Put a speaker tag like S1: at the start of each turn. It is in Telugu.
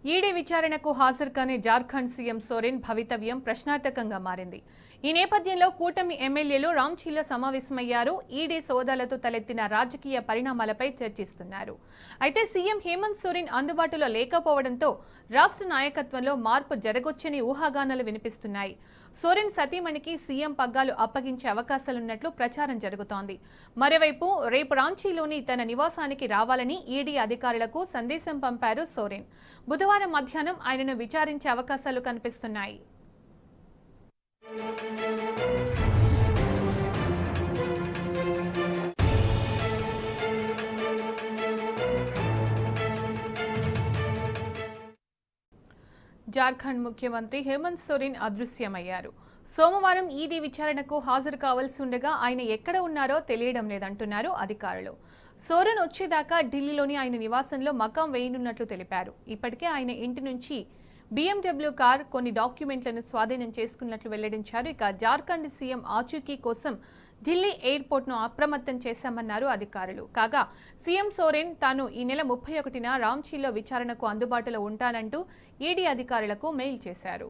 S1: ఈడీ విచారణకు హాజరు కాని జార్ఖండ్ సీఎం సోరెన్ భవితవ్యం ప్రశ్నార్థకంగా మారింది. ఈ నేపథ్యంలో కూటమి ఎమ్మెల్యేలు రాంచీలో సమావేశమయ్యారు. ఈడీ సోదాలతో తలెత్తిన రాజకీయ పరిణామాలపై చర్చిస్తున్నారు. అయితే సీఎం హేమంత్ సోరెన్ అందుబాటులో లేకపోవడంతో రాష్ట్ర నాయకత్వంలో మార్పు జరగొచ్చని ఊహాగానాలు వినిపిస్తున్నాయి. సోరెన్ సతీమణికి సీఎం పగ్గాలు అప్పగించే అవకాశాలున్నట్లు ప్రచారం జరుగుతోంది. మరోవైపు రేపు రాంచీలోని తన నివాసానికి రావాలని ఈడీ అధికారులకు సందేశం పంపారు సోరెన్. బుధవారం మధ్యాహ్నం ఆయనను విచారించే అవకాశాలు కనిపిస్తున్నాయి. జార్ఖండ్ ముఖ్యమంత్రి హేమంత్ సోరెన్ అదృశ్యమయ్యారు. సోమవారం ఈడీ విచారణకు హాజరు కావాల్సి ఉండగా ఆయన ఎక్కడ ఉన్నారో తెలియడం లేదంటున్నారు అధికారులు. సోరెన్ వచ్చేదాకా ఢిల్లీలోని ఆయన నివాసంలో మకాం వేయనున్నట్లు తెలిపారు. ఇప్పటికే ఆయన ఇంటి నుంచి BMW కార్ కొన్ని డాక్యుమెంట్లను స్వాధీనం చేసుకున్నట్లు వెల్లడించారు. ఇక జార్ఖండ్ సీఎం ఆచూకీ కోసం ఢిల్లీ ఎయిర్పోర్ట్ను అప్రమత్తం చేశామన్నారు అధికారులు. కాగా సీఎం సోరెన్ తాను ఈ నెల 31న రాంచీలో విచారణకు అందుబాటులో ఉంటానంటూ ఈడీ అధికారులకు మెయిల్ చేశారు.